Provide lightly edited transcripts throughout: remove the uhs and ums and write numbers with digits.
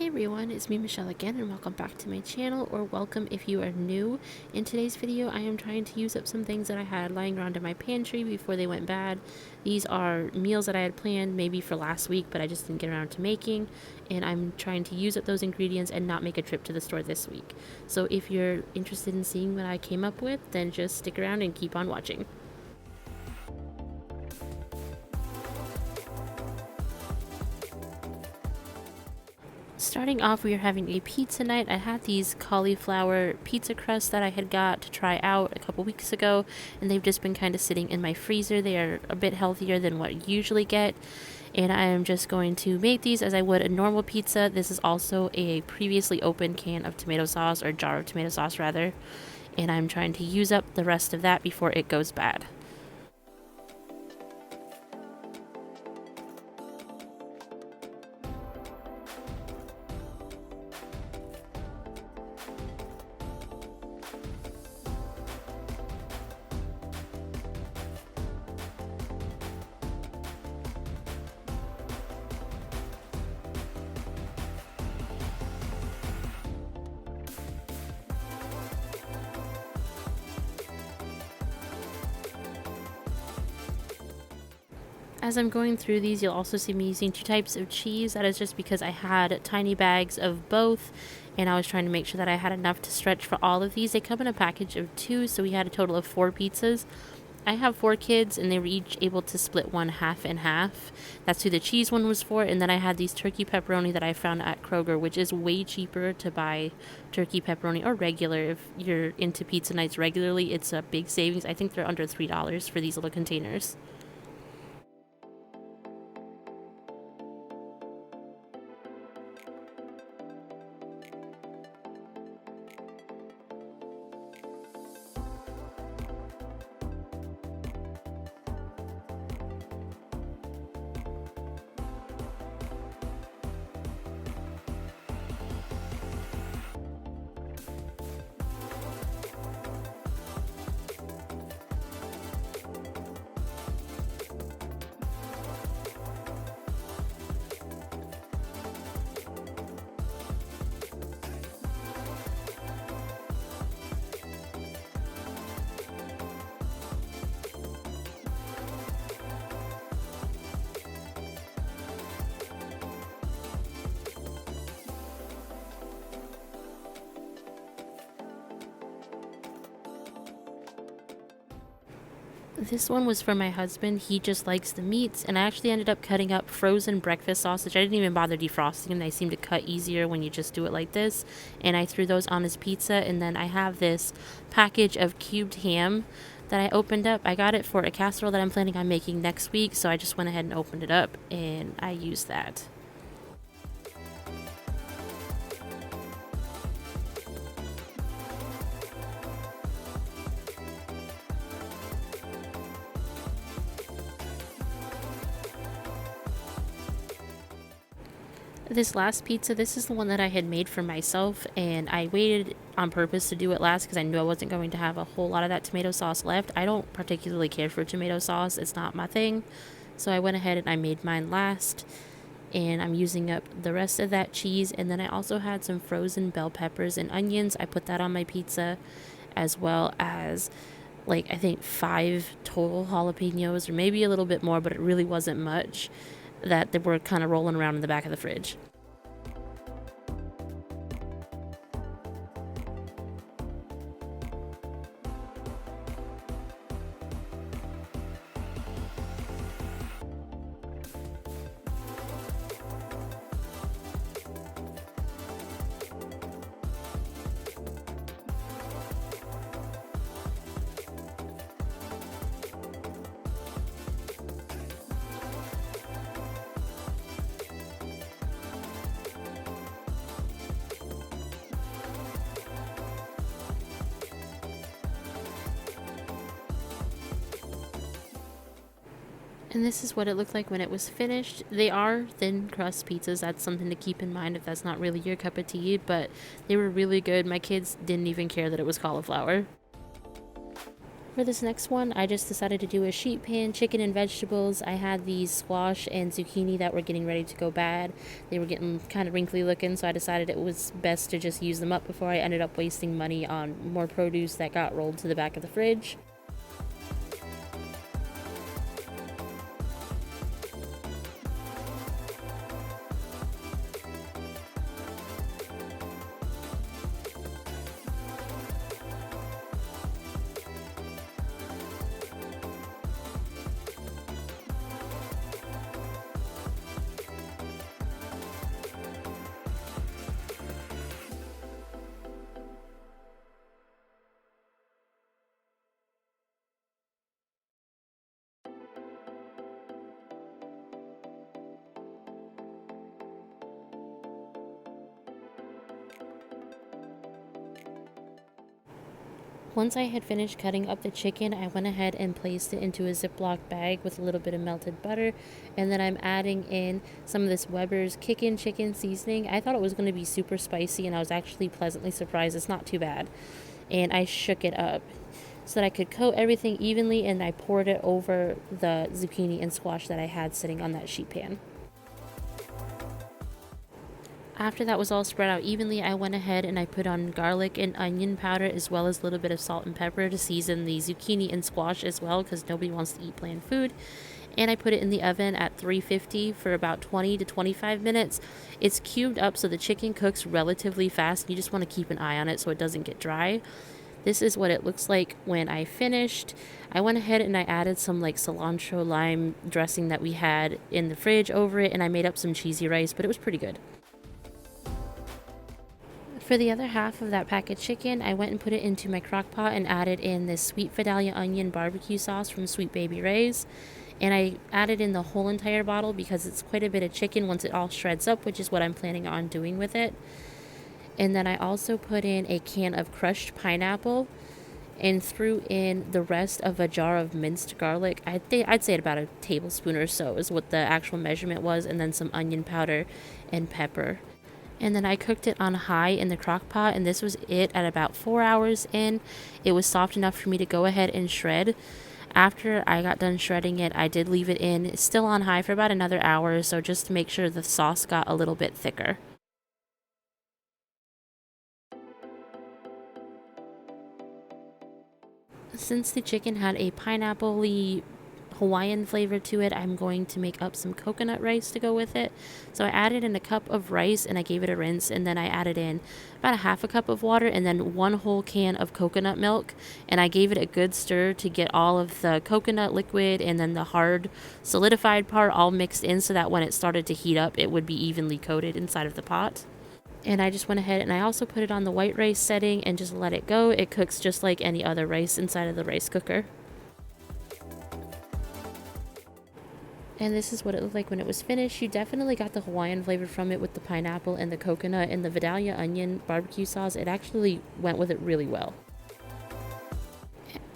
everyone, it's me Michelle again, and welcome back to my channel, or welcome if you are new. In today's video I am trying to use up some things that I had lying around in my pantry before they went bad. These are meals that I had planned maybe for last week but I just didn't get around to making, and I'm trying to use up those ingredients and not make a trip to the store this week. So if you're interested in seeing what I came up with, then just stick around and keep on watching. Starting off, we are having a pizza night. I had these cauliflower pizza crusts that I had got to try out a couple weeks ago, and they've just been kind of sitting in my freezer. They are a bit healthier than what you usually get, and I am just going to make these as I would a normal pizza. This is also a previously opened can of tomato sauce, or jar of tomato sauce rather, and I'm trying to use up the rest of that before it goes bad. As I'm going through these, you'll also see me using two types of cheese. That is just because I had tiny bags of both, and I was trying to make sure that I had enough to stretch for all of these. They come in a package of 2, so we had a total of 4 pizzas. I have 4 kids, and they were each able to split one half and half. That's who the cheese one was for. And then I had these turkey pepperoni that I found at Kroger, which is way cheaper to buy turkey pepperoni or regular. If you're into pizza nights regularly, it's a big savings. I think they're under $3 for these little containers. This one was for my husband. He just likes the meats, and I actually ended up cutting up frozen breakfast sausage. I didn't even bother defrosting them. They seem to cut easier when you just do it like this, and I threw those on his pizza. And then I have this package of cubed ham that I opened up. I got it for a casserole that I'm planning on making next week, so I just went ahead and opened it up and I used that. This last pizza, this is the one that I had made for myself, and I waited on purpose to do it last because I knew I wasn't going to have a whole lot of that tomato sauce left. I don't particularly care for tomato sauce. It's not my thing. So I went ahead and I made mine last, and I'm using up the rest of that cheese. And then I also had some frozen bell peppers and onions. I put that on my pizza, as well as I think 5 total jalapenos, or maybe a little bit more, but it really wasn't much, that they were kind of rolling around in the back of the fridge. And this is what it looked like when it was finished. They are thin crust pizzas. That's something to keep in mind if that's not really your cup of tea, but they were really good. My kids didn't even care that it was cauliflower. For this next one, I just decided to do a sheet pan, chicken and vegetables. I had these squash and zucchini that were getting ready to go bad. They were getting kind of wrinkly looking, so I decided it was best to just use them up before I ended up wasting money on more produce that got rolled to the back of the fridge. Once I had finished cutting up the chicken, I went ahead and placed it into a Ziploc bag with a little bit of melted butter, and then I'm adding in some of this Weber's Kickin' Chicken seasoning. I thought it was going to be super spicy, and I was actually pleasantly surprised. It's not too bad. And I shook it up so that I could coat everything evenly, and I poured it over the zucchini and squash that I had sitting on that sheet pan. After that was all spread out evenly, I went ahead and I put on garlic and onion powder as well as a little bit of salt and pepper to season the zucchini and squash as well, because nobody wants to eat bland food. And I put it in the oven at 350 for about 20 to 25 minutes. It's cubed up so the chicken cooks relatively fast. You just want to keep an eye on it so it doesn't get dry. This is what it looks like when I finished. I went ahead and I added some like cilantro lime dressing that we had in the fridge over it, and I made up some cheesy rice, but it was pretty good. For the other half of that pack of chicken, I went and put it into my crock pot and added in this sweet Vidalia onion barbecue sauce from Sweet Baby Ray's. And I added in the whole entire bottle because it's quite a bit of chicken once it all shreds up, which is what I'm planning on doing with it. And then I also put in a can of crushed pineapple and threw in the rest of a jar of minced garlic. I'd say about a tablespoon or so is what the actual measurement was, and then some onion powder and pepper. And then I cooked it on high in the crock pot, and this was it at about 4 hours in. It was soft enough for me to go ahead and shred. After I got done shredding it, I did leave it in still on high for about another hour or so, just to make sure the sauce got a little bit thicker. Since the chicken had a pineapple-y Hawaiian flavor to it, I'm going to make up some coconut rice to go with it. So I added in a cup of rice and I gave it a rinse, and then I added in about a half a cup of water and then 1 whole can of coconut milk, and I gave it a good stir to get all of the coconut liquid and then the hard solidified part all mixed in, so that when it started to heat up it would be evenly coated inside of the pot. And I just went ahead and I also put it on the white rice setting and just let it go. It cooks just like any other rice inside of the rice cooker. And this is what it looked like when it was finished. You definitely got the Hawaiian flavor from it with the pineapple and the coconut and the Vidalia onion barbecue sauce. It actually went with it really well.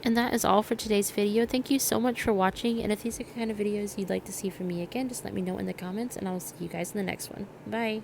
And that is all for today's video. Thank you so much for watching. And if these are the kind of videos you'd like to see from me again, just let me know in the comments, and I will see you guys in the next one. Bye.